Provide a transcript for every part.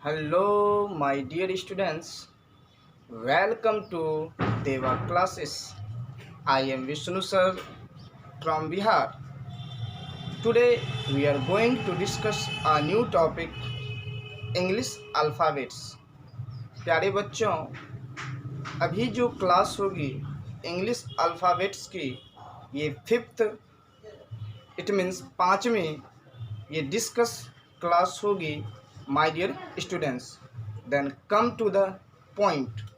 Hello, my dear students. Welcome to Deva classes. I am Vishnu sir from Bihar. Today we are going to discuss a new topic, English alphabets. प्यारे बच्चों, अभी जो class होगी English alphabets की, ये fifth, it means पाँचवीं ये discuss class होगी my dear students. Then come to the point.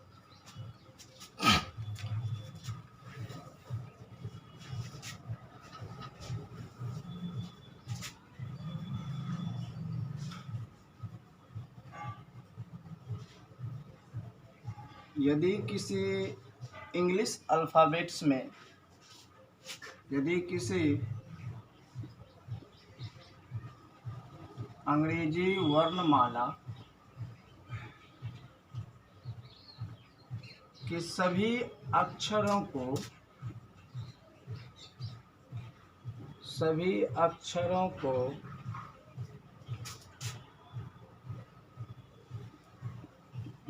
यदि किसी इंग्लिश अल्फ़ाबेट्स में यदि किसी अंग्रेजी वर्णमाला के सभी अक्षरों को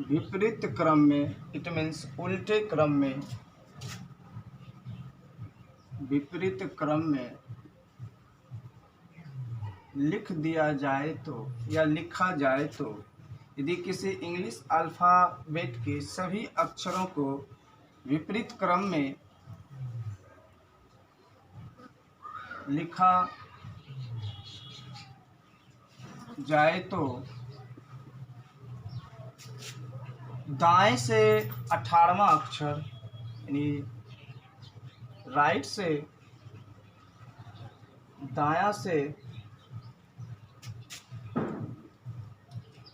विपरीत क्रम में, इट मीन्स उल्टे क्रम में, विपरीत क्रम में लिख दिया जाए तो या लिखा जाए तो, यदि किसी इंग्लिश अल्फ़ाबेट के सभी अक्षरों को विपरीत क्रम में लिखा जाए तो दाएं से 18वां अक्षर यानी राइट से दायां से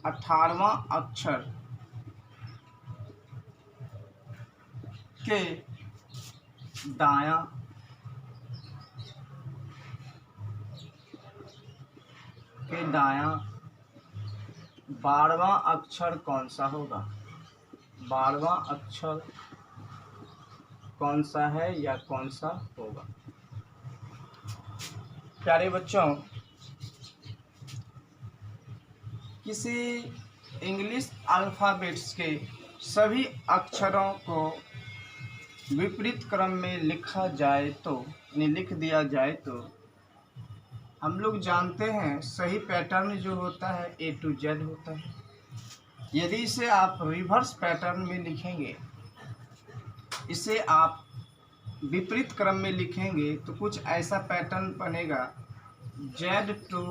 18वां अक्षर के दायां 12वां अक्षर कौन सा होगा? 12वां अक्षर कौन सा है या कौन सा होगा? प्यारे बच्चों, किसी इंग्लिश अल्फ़ाबेट्स के सभी अक्षरों को विपरीत क्रम में लिखा जाए तो, लिख दिया जाए तो, हम लोग जानते हैं सही पैटर्न जो होता है A to Z होता है. यदि इसे आप रिवर्स पैटर्न में लिखेंगे, इसे आप विपरीत क्रम में लिखेंगे तो कुछ ऐसा पैटर्न बनेगा, Z to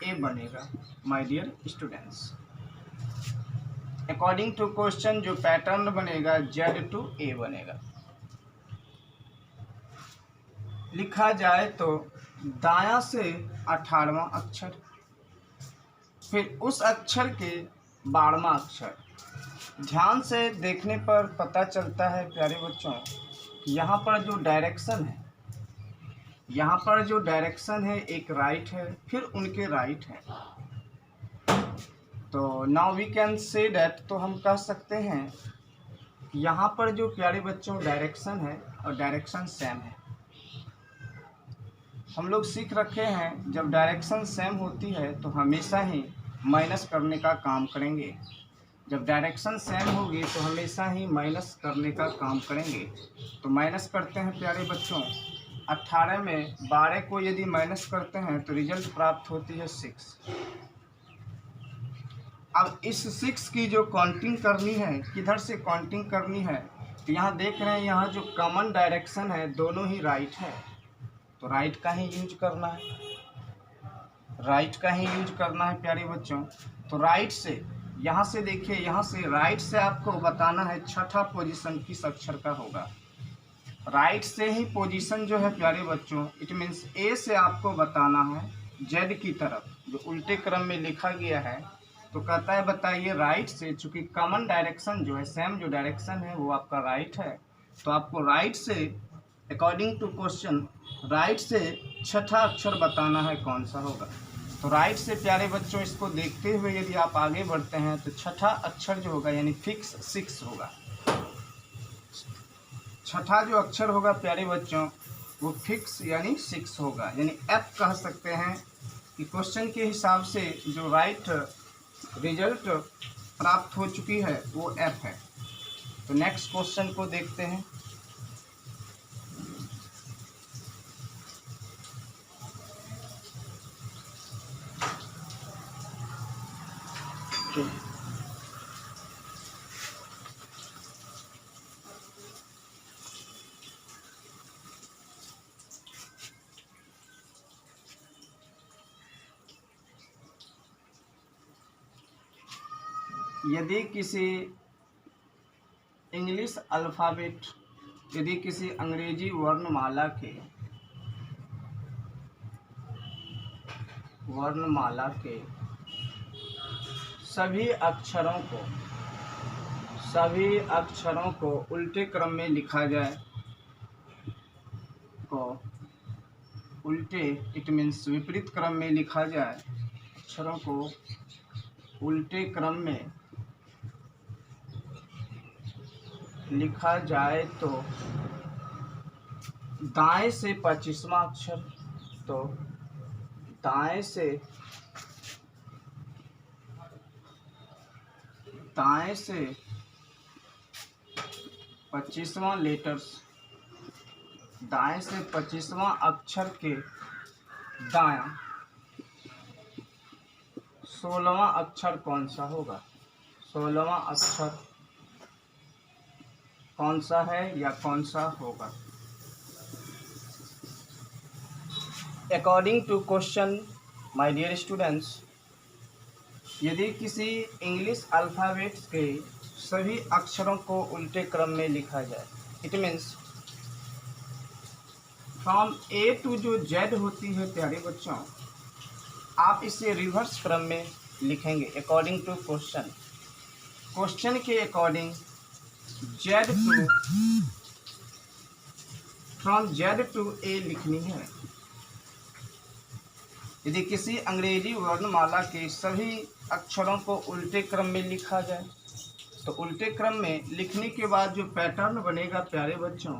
A बनेगा my dear students. According to question जो पैटर्न बनेगा Z to A बनेगा. लिखा जाए तो दायां से 18वां अक्षर, फिर उस अक्षर के 12वां अक्षर. ध्यान से देखने पर पता चलता है प्यारे बच्चों, यहाँ पर जो डायरेक्शन है एक राइट है, फिर उनके राइट है. तो now we can say that, तो हम कह सकते हैं यहाँ पर जो प्यारे बच्चों डायरेक्शन है और डायरेक्शन सेम है. हम लोग सीख रखे हैं जब डायरेक्शन सेम होती है तो हमेशा ही माइनस करने का काम करेंगे. जब डायरेक्शन सेम होगी तो हमेशा ही माइनस करने का काम करेंगे. तो माइनस करते हैं प्यारे बच्चों, 18 में 12 को यदि माइनस करते हैं तो रिजल्ट प्राप्त होती है 6. अब इस 6 की जो काउंटिंग करनी है, किधर से काउंटिंग करनी है, तो यहाँ देख रहे हैं यहाँ जो कॉमन डायरेक्शन है दोनों ही राइट है, तो राइट का ही यूज करना है, प्यारे बच्चों. तो राइट से, यहाँ से देखिए, यहाँ से राइट से आपको बताना है छठा पोजीशन किस अक्षर का होगा. राइट से ही पोजीशन जो है प्यारे बच्चों, इट मीन्स ए से आपको बताना है जेड की तरफ जो उल्टे क्रम में लिखा गया है. तो कहता है बताइए राइट से, चूँकि कॉमन डायरेक्शन जो है, सेम जो डायरेक्शन है वो आपका राइट है, तो आपको राइट से अकॉर्डिंग टू क्वेश्चन राइट से छठा अक्षर बताना है कौन सा होगा. तो राइट से प्यारे बच्चों इसको देखते हुए यदि आप आगे बढ़ते हैं तो छठा अक्षर जो होगा यानी फिक्स 6 होगा. छठा जो अक्षर होगा प्यारे बच्चों वो फिक्स यानी 6 होगा, यानी एफ कह सकते हैं कि क्वेश्चन के हिसाब से जो राइट रिजल्ट प्राप्त हो चुकी है वो एफ है। तो नेक्स्ट क्वेश्चन को देखते हैं। यदि किसी इंग्लिश अल्फ़ाबेट, यदि किसी अंग्रेजी वर्णमाला के सभी अक्षरों को उल्टे क्रम में लिखा जाए, इट मीन्स विपरीत क्रम में लिखा जाए, अक्षरों को उल्टे क्रम में लिखा जाए तो दाएं से 25वां अक्षर, तो दाएं से 25वां लेटर्स, दाएं से 25वां अक्षर के दायां 16वां अक्षर कौन सा होगा, 16वां अक्षर कौन सा है या कौन सा होगा। According to question my dear students, यदि किसी इंग्लिश अल्फ़ाबेट्स के सभी अक्षरों को उल्टे क्रम में लिखा जाए, it means from A to जो जेड होती है प्यारे बच्चों, आप इसे रिवर्स क्रम में लिखेंगे अकॉर्डिंग टू क्वेश्चन के according Z to, from Z to A लिखनी है। यदि किसी अंग्रेजी वर्णमाला के सभी अक्षरों को उल्टे क्रम में लिखा जाए तो उल्टे क्रम में लिखने के बाद जो पैटर्न बनेगा प्यारे बच्चों,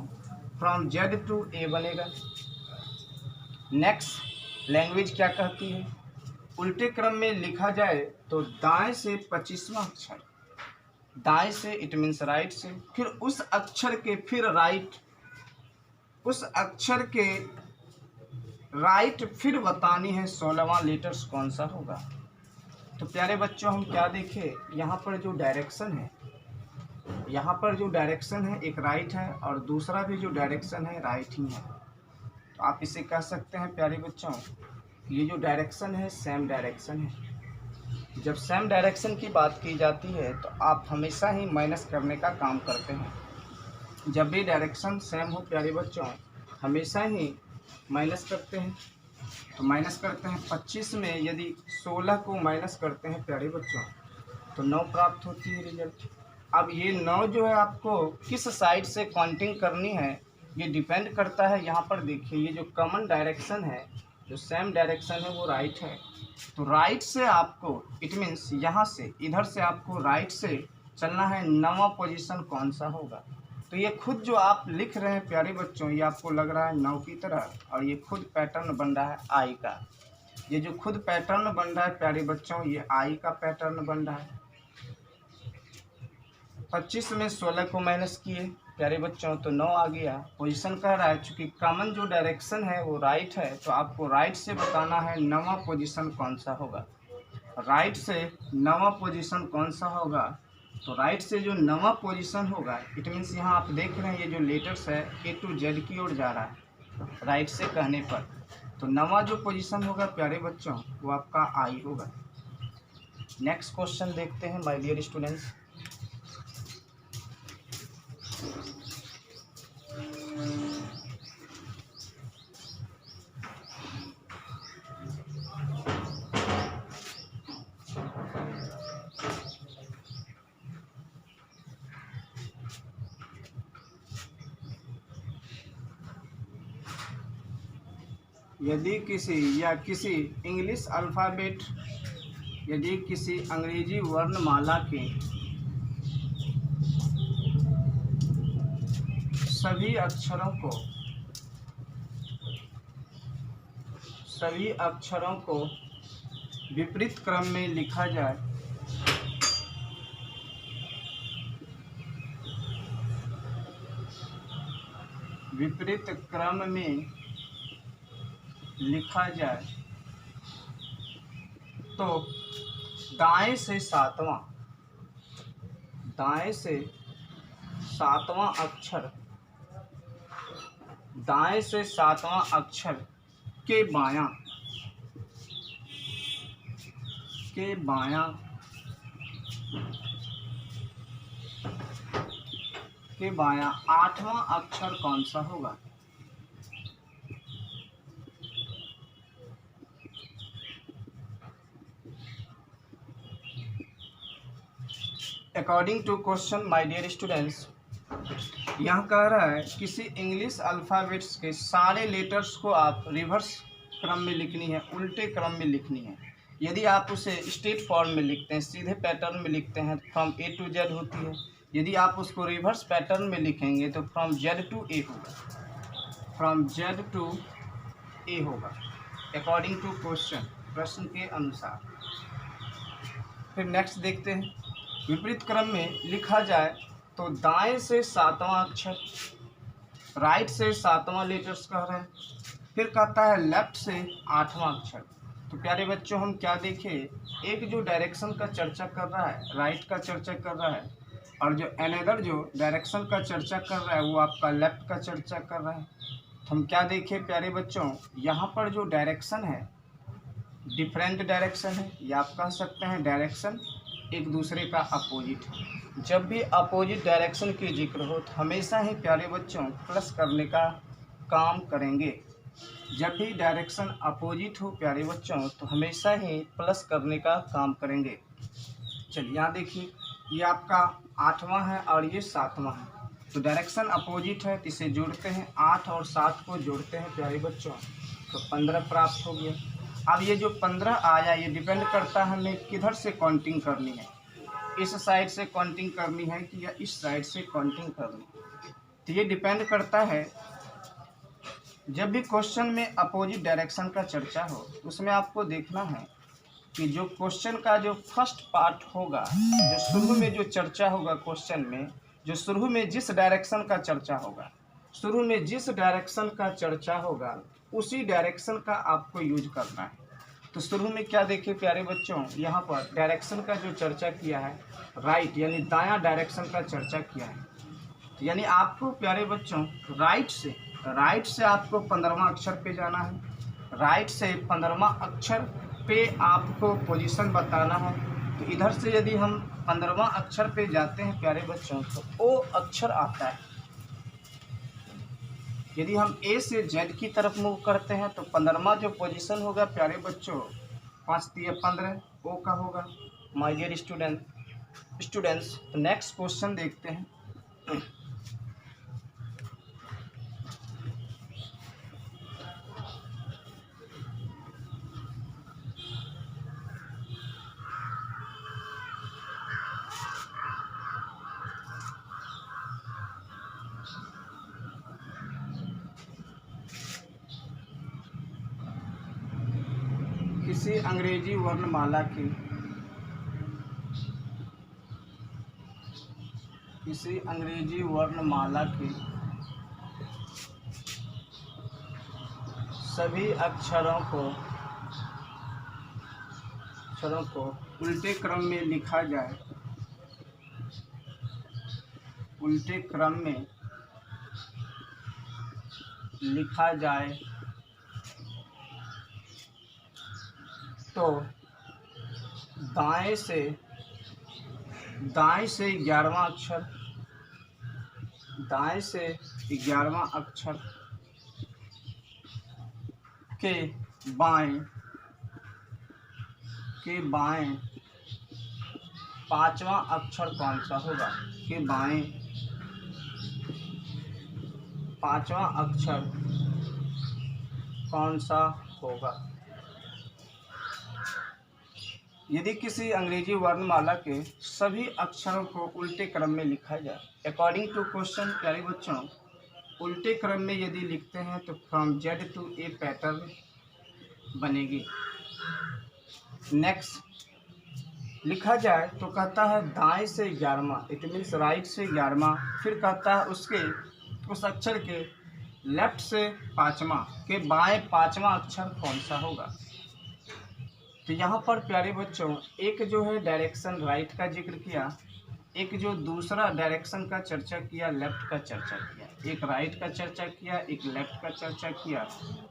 फ्रॉम जेड टू ए बनेगा। नेक्स्ट लैंग्वेज क्या कहती है, उल्टे क्रम में लिखा जाए तो दाएं से 25वां अक्षर, दाएं से इट मीन्स राइट से, फिर उस अक्षर के फिर राइट, उस अक्षर के राइट फिर बतानी है 16वां लेटर्स कौन सा होगा। तो प्यारे बच्चों हम क्या देखें, यहाँ पर जो डायरेक्शन है, यहाँ पर जो डायरेक्शन है एक राइट है और दूसरा भी जो डायरेक्शन है राइट ही है। तो आप इसे कह सकते हैं प्यारे बच्चों ये जो डायरेक्शन है सेम डायरेक्शन है। जब सेम डायरेक्शन की बात की जाती है तो आप हमेशा ही माइनस करने का काम करते हैं। जब भी डायरेक्शन सेम हो प्यारे बच्चों हमेशा ही माइनस करते हैं। तो माइनस करते हैं 25 में यदि 16 को माइनस करते हैं प्यारे बच्चों तो 9 प्राप्त होती है रिजल्ट। अब ये 9 जो है आपको किस साइड से काउंटिंग करनी है ये डिपेंड करता है। यहाँ पर देखिए ये जो कॉमन डायरेक्शन है, जो सेम डायरेक्शन है वो राइट है। तो राइट से आपको इट मीन्स यहाँ से इधर से आपको राइट से चलना है। 9वां पोजीशन कौन सा होगा। तो ये खुद जो आप लिख रहे हैं प्यारे बच्चों ये आपको लग रहा है 9 की तरह और ये खुद पैटर्न बन रहा है आई का। ये जो खुद पैटर्न बन रहा है प्यारे बच्चों ये आई का पैटर्न बन रहा है। 25 में 16 को माइनस किए प्यारे बच्चों तो 9 आ गया। पोजीशन कह रहा है चूँकि कॉमन जो डायरेक्शन है वो राइट है तो आपको राइट से बताना है 9वां पोजीशन कौन सा होगा। राइट से 9वां पोजीशन कौन सा होगा। तो राइट से जो 9वां पोजीशन होगा इट मीन्स यहाँ आप देख रहे हैं ये जो लेटर्स है ए टू जेड की ओर जा रहा है राइट से कहने पर। तो 9वां जो पोजीशन होगा प्यारे बच्चों वो आपका आई होगा। नेक्स्ट क्वेश्चन देखते हैं माय डियर स्टूडेंट्स। यदि किसी इंग्लिश अल्फ़ाबेट, यदि किसी अंग्रेजी वर्णमाला के सभी अक्षरों को विपरीत क्रम में लिखा जाए तो दाएं से सातवां अक्षर के बायां आठवां अक्षर कौन सा होगा? According to question my dear students, यहाँ कह रहा है किसी इंग्लिश अल्फ़ाबेट्स के सारे लेटर्स को आप रिवर्स क्रम में लिखनी है, उल्टे क्रम में लिखनी है। यदि आप उसे स्ट्रेट फॉर्म में लिखते हैं, सीधे पैटर्न में लिखते हैं, फ्रॉम ए टू जेड होती है। यदि आप उसको रिवर्स पैटर्न में लिखेंगे तो फ्रॉम जेड टू ए होगा, अकॉर्डिंग टू क्वेश्चन, प्रश्न के अनुसार। फिर नेक्स्ट देखते हैं, विपरीत क्रम में लिखा जाए तो दाएं से सातवां अक्षर, राइट से सातवां लेटर्स कह रहे हैं। फिर कहता है लेफ्ट से आठवां अक्षर। तो प्यारे बच्चों हम क्या देखें, एक जो डायरेक्शन का चर्चा कर रहा है, राइट का चर्चा कर रहा है, और जो अनदर जो डायरेक्शन का चर्चा कर रहा है वो आपका लेफ्ट का चर्चा कर रहा है। तो हम क्या देखें प्यारे बच्चों, यहाँ पर जो डायरेक्शन है डिफरेंट डायरेक्शन है, या आप कह सकते हैं डायरेक्शन एक दूसरे का अपोजिट है। जब भी अपोजिट डायरेक्शन की जिक्र हो तो हमेशा ही प्यारे बच्चों प्लस करने का काम करेंगे। जब भी डायरेक्शन अपोजिट हो प्यारे बच्चों तो हमेशा ही प्लस करने का काम करेंगे। चलिए यहाँ देखिए, ये आपका आठवां है और ये सातवां है, तो डायरेक्शन अपोजिट है तो इसे जोड़ते हैं, 8 और 7 को जोड़ते हैं प्यारे बच्चों तो 15 प्राप्त हो गया। अब ये जो 15 आया ये डिपेंड करता है हमें किधर से काउंटिंग करनी है, इस साइड से काउंटिंग करनी है कि या इस साइड से काउंटिंग करनी है। तो ये डिपेंड करता है, जब भी क्वेश्चन में अपोजिट डायरेक्शन का चर्चा हो उसमें आपको देखना है कि जो क्वेश्चन का जो फर्स्ट पार्ट होगा, जो शुरू में जो चर्चा होगा क्वेश्चन में, जो शुरू में जिस डायरेक्शन का चर्चा होगा उसी डायरेक्शन का आपको यूज करना है। तो शुरू में क्या देखिए प्यारे बच्चों, यहाँ पर डायरेक्शन का जो चर्चा किया है राइट यानी दायां डायरेक्शन का चर्चा किया है। तो यानी आपको प्यारे बच्चों राइट से आपको 15वां अक्षर पे जाना है, राइट से 15वां अक्षर पे आपको पोजीशन बताना है। तो इधर से यदि हम 15वां अक्षर पे जाते हैं प्यारे बच्चों तो ओ अक्षर आता है। यदि हम ए से जेड की तरफ मूव करते हैं तो 15वां जो पोजीशन होगा प्यारे बच्चों 5 × 15 ओ का होगा। माय डियर स्टूडेंट्स, तो नेक्स्ट क्वेश्चन देखते हैं। किसी अंग्रेजी वर्णमाला के सभी अक्षरों को उल्टे क्रम में लिखा जाए, तो दाएं से 11वां अक्षर के बाएं 5वां अक्षर कौन सा होगा? के बाएं 5वां अक्षर कौन सा होगा? यदि किसी अंग्रेजी वर्णमाला के सभी अक्षरों को उल्टे क्रम में लिखा जाए, अकॉर्डिंग टू क्वेश्चन प्यारे बच्चों उल्टे क्रम में यदि लिखते हैं तो from Z to A pattern बनेगी। नेक्स्ट लिखा जाए तो कहता है दाएं से 11वां, इट मीन्स राइट से 11वां, फिर कहता है उसके उस अक्षर के लेफ्ट से 5वां के बाएं 5वां अक्षर कौन सा होगा। तो यहाँ पर प्यारे बच्चों एक जो है डायरेक्शन राइट का जिक्र किया, एक जो दूसरा डायरेक्शन का चर्चा किया लेफ्ट का चर्चा किया, एक राइट का चर्चा किया एक लेफ्ट का चर्चा किया।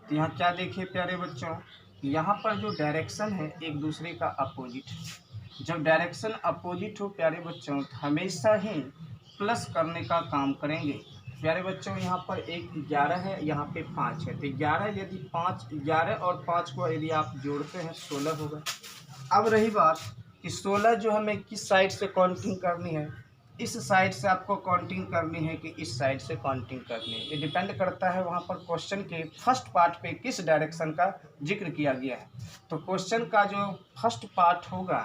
तो यहाँ क्या देखिए प्यारे बच्चों, यहाँ पर जो डायरेक्शन है एक दूसरे का अपोजिट है। जब डायरेक्शन अपोजिट हो प्यारे बच्चों तो हमेशा ही प्लस करने का काम करेंगे। प्यारे बच्चों यहाँ पर एक 11 है, यहाँ पे 5 है, तो 11 यदि 11 और 5 को यदि आप जोड़ते हैं 16 होगा। अब रही बात कि 16 जो हमें किस साइड से काउंटिंग करनी है, इस साइड से आपको काउंटिंग करनी है कि इस साइड से काउंटिंग करनी है, ये डिपेंड करता है वहाँ पर क्वेश्चन के फर्स्ट पार्ट पे किस डायरेक्शन का जिक्र किया गया है। तो क्वेश्चन का जो फर्स्ट पार्ट होगा,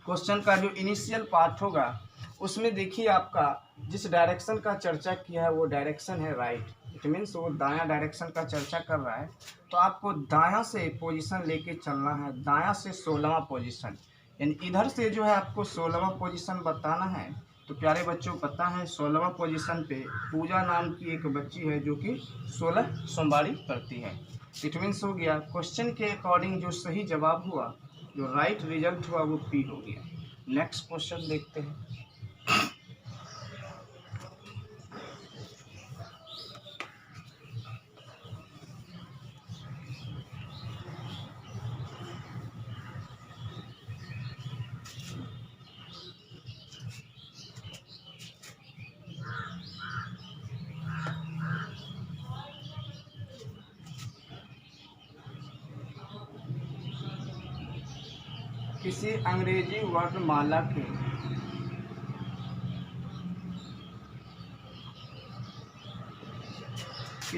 क्वेश्चन का जो इनिशियल पार्ट होगा, उसमें देखिए आपका जिस डायरेक्शन का चर्चा किया है वो डायरेक्शन है राइट, इट मीन्स वो दायां डायरेक्शन का चर्चा कर रहा है। तो आपको दायां से पोजीशन लेके चलना है, दायां से 16वां पोजीशन, यानी इधर से जो है आपको 16वां पोजीशन बताना है। तो प्यारे बच्चों पता है 16वां पोजीशन पे पूजा नाम की एक बच्ची है जो कि 16 सोमवारी करती है। इट मीन्स हो गया क्वेश्चन के अकॉर्डिंग जो सही जवाब हुआ, जो राइट रिजल्ट हुआ वो पी हो गया। नेक्स्ट क्वेश्चन देखते हैं। किसी अंग्रेजी वर्णमाला के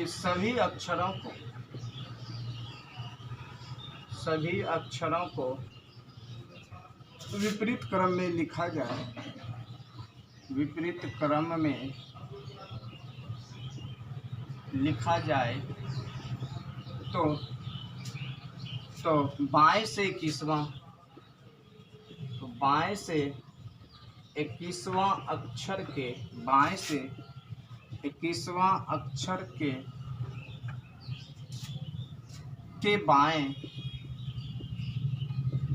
सभी अक्षरों को विपरीत क्रम में लिखा जाए, विपरीत क्रम में लिखा जाए तो बाएं से 21वां, तो बाएं से 21वां अक्षर के, बाएं से 21वां अक्षर के बाएं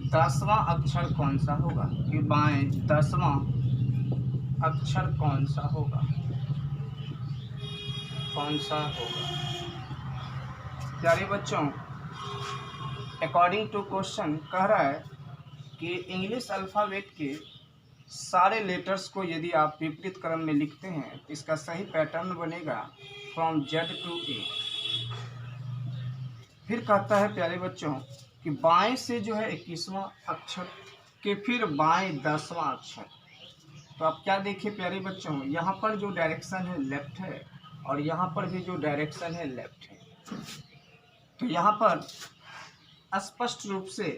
10वां अक्षर कौन सा होगा, कि बाएं 10वां अक्षर कौन सा होगा, कौन सा होगा। प्यारे बच्चों अकॉर्डिंग टू क्वेश्चन कह रहा है कि इंग्लिश अल्फ़ाबेट के सारे लेटर्स को यदि आप विपरीत क्रम में लिखते हैं तो इसका सही पैटर्न बनेगा फ्रॉम जेड टू ए। फिर कहता है प्यारे बच्चों कि बाएं से जो है 21वां अक्षर के फिर बाएं 10वां अक्षर। तो आप क्या देखिए प्यारे बच्चों, यहाँ पर जो डायरेक्शन है लेफ्ट है और यहाँ पर भी जो डायरेक्शन है लेफ्ट है। तो यहाँ पर स्पष्ट रूप से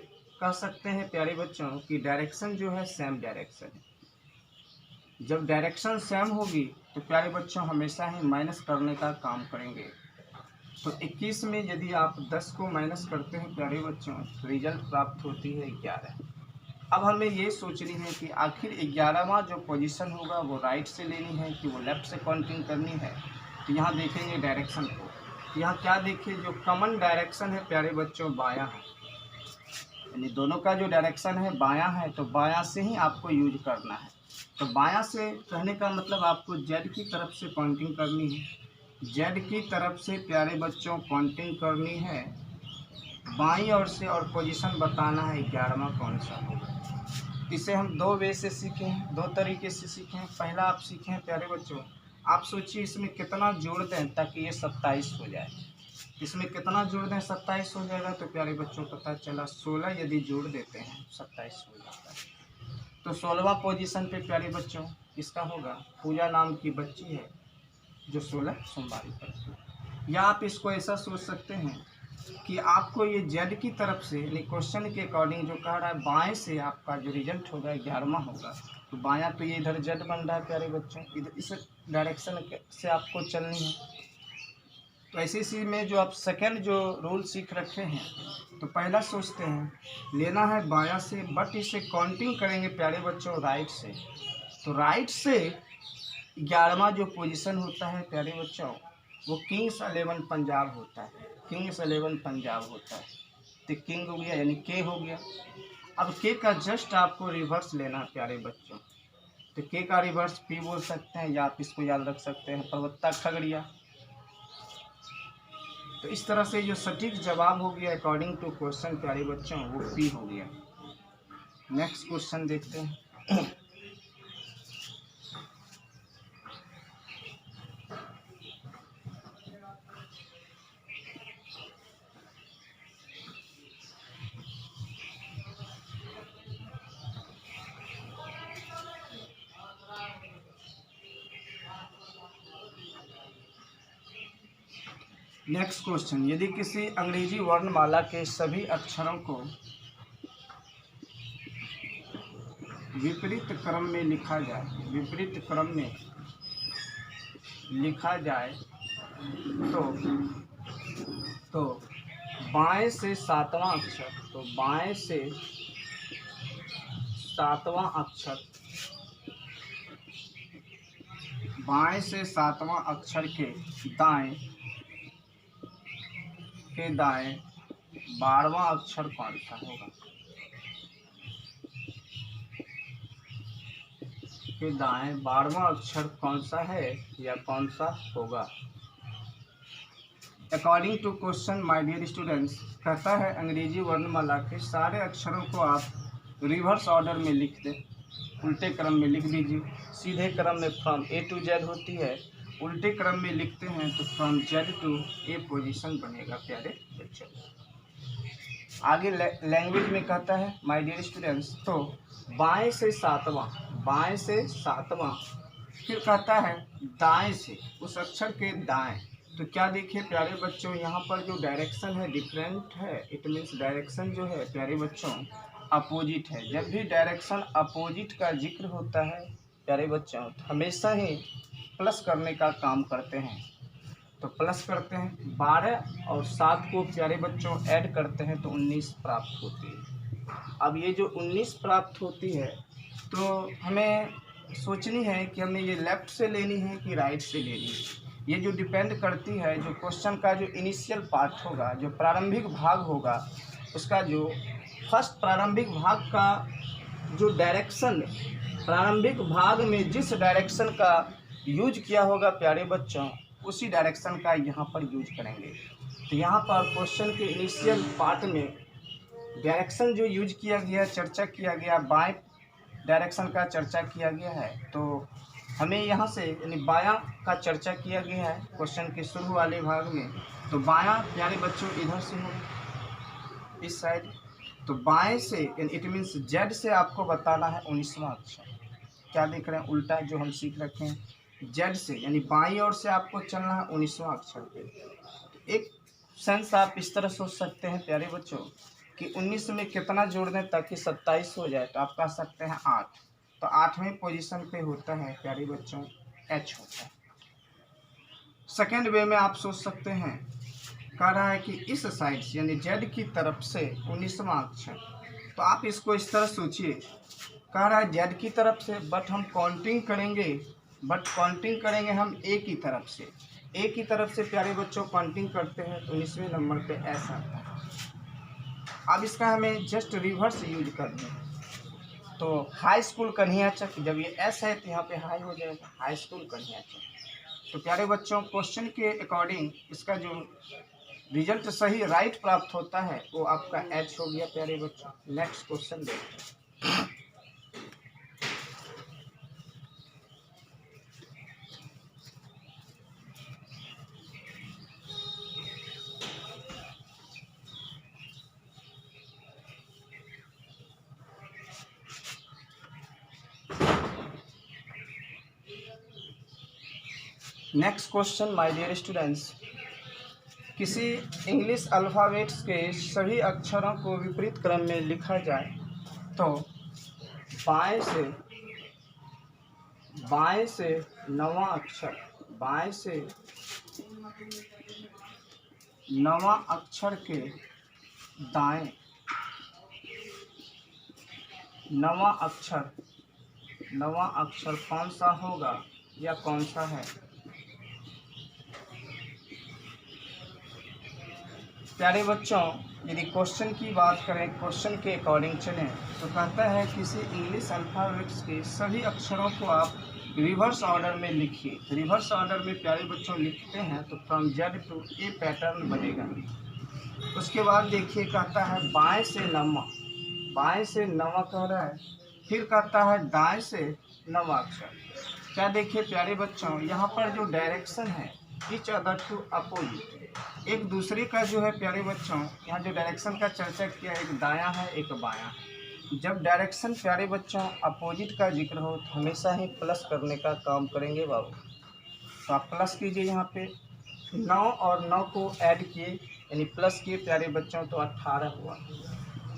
कह सकते हैं प्यारे बच्चों कि डायरेक्शन जो है सेम डायरेक्शन है। जब डायरेक्शन सेम होगी तो प्यारे बच्चों हमेशा ही माइनस करने का काम करेंगे। तो 21 में यदि आप 10 को माइनस करते हैं प्यारे बच्चों तो रिजल्ट प्राप्त होती है 11। अब हमें ये सोचनी है कि आखिर 11वां जो पोजीशन होगा वो राइट से लेनी है कि वो लेफ्ट से काउंटिंग करनी है। तो यहाँ देखेंगे डायरेक्शन को, यहाँ क्या देखिए जो कॉमन डायरेक्शन है प्यारे बच्चों बायां है, यानी दोनों का जो डायरेक्शन है बायां है, तो बायां से ही आपको यूज करना है। तो बायां से कहने का मतलब आपको जेड की तरफ से पॉइंटिंग करनी है, जेड की तरफ से प्यारे बच्चों पॉइंटिंग करनी है बाईं ओर से, और पोजीशन बताना है 11वां कौन सा होगा। इसे हम दो वे से सीखे हैं, दो तरीके से सीखे हैं। पहला आप सीखे हैं प्यारे बच्चों, आप सोचिए इसमें कितना जोड़ दें ताकि ये 27 हो जाए। इसमें कितना जोड़ दें 27 हो जाएगा। तो प्यारे बच्चों पता चला 16 यदि जोड़ देते हैं 27 हो जाता है। तो 16वां पोजीशन पे प्यारे बच्चों इसका होगा पूजा नाम की बच्ची है जो 16 सोमवारी करती है। या आप इसको ऐसा सोच सकते हैं कि आपको ये जेड की तरफ से यानी क्वेश्चन के अकॉर्डिंग जो कह रहा है बाएं से आपका जो रिजल्ट होगा 11वां होगा। तो बायां तो ये इधर जेड बन रहा है प्यारे बच्चों, इधर इस डायरेक्शन से आपको चलनी है। तो ऐसे इसी में जो आप सेकंड जो रूल सीख रखे हैं, तो पहला सोचते हैं लेना है बायां से, बट इसे काउंटिंग करेंगे प्यारे बच्चों राइट से। तो राइट से 11वां जो पोजीशन होता है प्यारे बच्चों, वो किंग्स 11 पंजाब होता है, किंग्स 11 पंजाब होता है। तो किंग हो गया यानी के हो गया। अब के का जस्ट आपको रिवर्स लेना है प्यारे बच्चों। तो के का रिवर्स पी बोल सकते हैं, या आप इसको याद रख सकते हैं पर्वत्ता खगड़िया। तो इस तरह से जो सटीक जवाब हो गया अकॉर्डिंग टू क्वेश्चन प्यारे बच्चों, वो पी हो गया। नेक्स्ट क्वेश्चन देखते हैं। नेक्स्ट क्वेश्चन, यदि किसी अंग्रेजी वर्णमाला के सभी अक्षरों को विपरीत क्रम में लिखा जाए, विपरीत क्रम में लिखा जाए तो बाएं से सातवां अक्षर, तो बाएं से सातवां अक्षर, बाएं से सातवां अक्षर के दाएं 12वां अक्षर कौन सा होगा, के दाएं 12वां अक्षर कौन सा है या कौन सा होगा। According to question my dear students, कहता है अंग्रेजी वर्णमाला के सारे अक्षरों को आप रिवर्स ऑर्डर में लिख दें, उल्टे क्रम में लिख दीजिए। सीधे क्रम में फ्रॉम ए टू जेड होती है, उल्टे क्रम में लिखते हैं तो from Z to A position बनेगा प्यारे बच्चों। आगे लैंग्वेज में कहता है माय डियर स्टूडेंट्स, तो बाएं से सातवां, बाएं से सातवां, फिर कहता है दाएं से, उस अक्षर के दाएं। तो क्या देखिए प्यारे बच्चों, यहाँ पर जो डायरेक्शन है डिफरेंट है, इट मीन्स डायरेक्शन जो है प्यारे बच्चों अपोजिट है। जब भी डायरेक्शन अपोजिट का जिक्र होता है प्यारे बच्चों, तो हमेशा ही प्लस करने का काम करते हैं। तो प्लस करते हैं 12 और 7 को प्यारे बच्चों ऐड करते हैं तो 19 प्राप्त होती है। अब ये जो 19 प्राप्त होती है, तो हमें सोचनी है कि हमें ये लेफ़्ट से लेनी है कि राइट से लेनी है। ये जो डिपेंड करती है, जो क्वेश्चन का जो इनिशियल पार्ट होगा, जो प्रारंभिक भाग होगा, उसका जो फर्स्ट प्रारंभिक भाग का जो डायरेक्शन, प्रारंभिक भाग में जिस डायरेक्शन का यूज किया होगा प्यारे बच्चों, उसी डायरेक्शन का यहाँ पर यूज करेंगे। तो यहाँ पर क्वेश्चन के इनिशियल पार्ट में डायरेक्शन जो यूज किया गया, चर्चा किया गया, बाएं डायरेक्शन का चर्चा किया गया है। तो हमें यहाँ से यानी बायां का चर्चा किया गया है क्वेश्चन के शुरू वाले भाग में। तो बायां प्यारे बच्चों इधर से हो, इस साइड। तो बाएं से इट मीन्स जेड से आपको बताना है 19वां अक्षर। क्या देख रहे हैं उल्टा जो हम सीख रखे हैं, जेड से यानी बाईं ओर से आपको चलना है 19वां अक्षर पे। एक सेंस आप इस तरह सोच सकते हैं प्यारे बच्चों कि 19 में कितना जोड़ दें ताकि 27 हो जाए, तो आप कह सकते हैं 8। तो 8वें पोजीशन पे होता है प्यारे बच्चों एच होता है। सेकेंड वे में आप सोच सकते हैं, कह रहा है कि इस साइड से यानी जेड की तरफ से 19वां अक्षर। तो आप इसको इस तरह सोचिए, कह रहा है जेड की तरफ से, बट हम काउंटिंग करेंगे हम ए की तरफ से। ए की तरफ से प्यारे बच्चों काउंटिंग करते हैं तो 19वें नंबर पे एस आता है। अब इसका हमें जस्ट रिवर्स यूज करना है। तो हाई स्कूल कन्हैयाचक, जब ये एस है तो यहाँ पे हाई हो जाएगा, हाई स्कूल कन्हैयाचक। तो प्यारे बच्चों क्वेश्चन के अकॉर्डिंग इसका जो रिजल्ट सही राइट प्राप्त होता है वो आपका एच हो गया प्यारे बच्चों। नेक्स्ट क्वेश्चन देखते हैं। Next question my dear students, किसी इंग्लिश अल्फ़ाबेट्स के सभी अक्षरों को विपरीत क्रम में लिखा जाए तो बाएं से नवां अक्षर, बाएं से नवां अक्षर के दाएं नवां अक्षर कौन सा होगा या कौन सा है। प्यारे बच्चों, यदि क्वेश्चन की बात करें, क्वेश्चन के अकॉर्डिंग चलें तो कहता है किसी इंग्लिश अल्फ़ाबेट्स के सभी अक्षरों को आप रिवर्स ऑर्डर में लिखिए। रिवर्स ऑर्डर में प्यारे बच्चों लिखते हैं तो from Z to A pattern बनेगा। उसके बाद देखिए कहता है बाएं से नवा कह रहा है, फिर कहता है दाएं से नवा अक्षर। क्या देखिए प्यारे बच्चों, यहाँ पर जो डायरेक्शन है ईच अदर टू अपोजिट, एक दूसरे का जो है प्यारे बच्चों, यहाँ जो डायरेक्शन का चर्चा किया, एक दायां है एक बायां। जब डायरेक्शन प्यारे बच्चों अपोजिट का जिक्र हो तो हमेशा ही प्लस करने का काम करेंगे बाबू। तो आप प्लस कीजिए, यहाँ पे 9 और 9 को ऐड किए यानी प्लस किए प्यारे बच्चों तो 18 हुआ।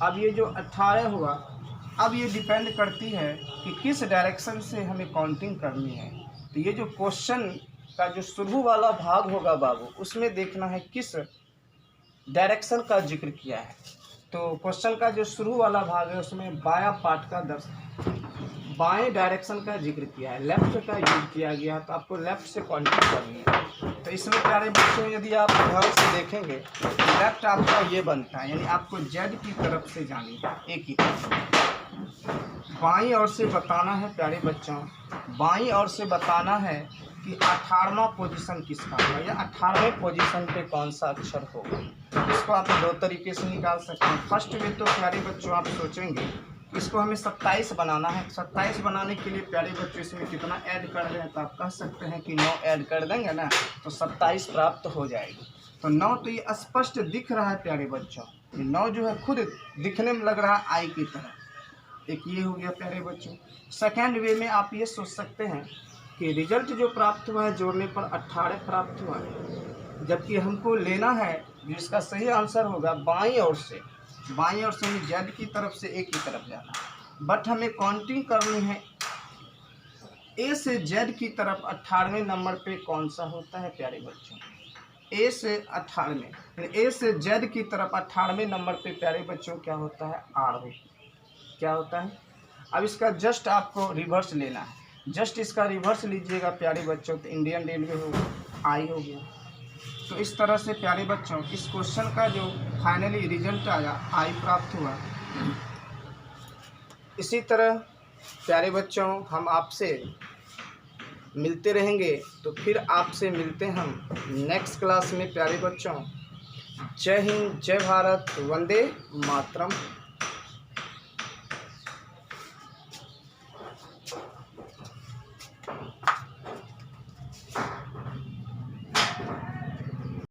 अब ये जो 18 हुआ, अब ये डिपेंड करती है कि किस डायरेक्शन से हमें काउंटिंग करनी है। तो ये जो क्वेश्चन का जो शुरू वाला भाग होगा बाबू, उसमें देखना है किस डायरेक्शन का जिक्र किया है। तो क्वेश्चन का जो शुरू वाला भाग है उसमें बायां पार्ट का बाएं डायरेक्शन का जिक्र किया है, लेफ्ट का यूज किया गया है, तो आपको लेफ्ट से काउंटिंग करनी है। तो इसमें प्यारे बच्चों यदि आप ध्यान से देखेंगे लेफ्ट आपका ये बनता है, यानी आपको जेड की तरफ से जानी है, एक ही तरफ। बाईं ओर से बताना है प्यारे बच्चों, बाईं ओर से बताना है कि 18वां पोजीशन किसका होगा या 18वें पोजीशन पे कौन सा अक्षर होगा। इसको आप 2 तरीके से निकाल सकते हैं। फर्स्ट में तो प्यारे बच्चों आप सोचेंगे इसको हमें 27 बनाना है। 27 बनाने के लिए प्यारे बच्चों इसमें कितना ऐड कर रहे हैं, तो आप कह सकते हैं कि 9 ऐड कर देंगे ना तो 27 प्राप्त हो जाएगी। तो 9 तो ये स्पष्ट दिख रहा है प्यारे बच्चों, ये 9 जो है खुद दिखने में लग रहा है आई की तरह। एक ये हो गया प्यारे बच्चों। सेकेंड वे में आप ये सोच सकते हैं कि रिजल्ट जो प्राप्त हुआ है जोड़ने पर 18 प्राप्त हुआ है, जबकि हमको लेना है जिसका सही आंसर होगा बाईं ओर से हमें जेड की तरफ से ए की तरफ जाना है। बट हमें काउंटिंग करनी है ए से जेड की तरफ 18वें नंबर पे कौन सा होता है प्यारे बच्चों, ए से 18वें, ए से जेड की तरफ 18वें नंबर पे प्यारे बच्चों क्या होता है, आर हो, क्या होता है। अब इसका जस्ट आपको रिवर्स लेना है, जस्ट इसका रिवर्स लीजिएगा प्यारे बच्चों तो इंडियन रेलवे होगा, आई हो गया। तो इस तरह से प्यारे बच्चों इस क्वेश्चन का जो फाइनली रिजल्ट आया आई प्राप्त हुआ। इसी तरह प्यारे बच्चों हम आपसे मिलते रहेंगे, तो फिर आपसे मिलते हैं हम नेक्स्ट क्लास में प्यारे बच्चों। जय हिंद, जय भारत, वंदे मातरम।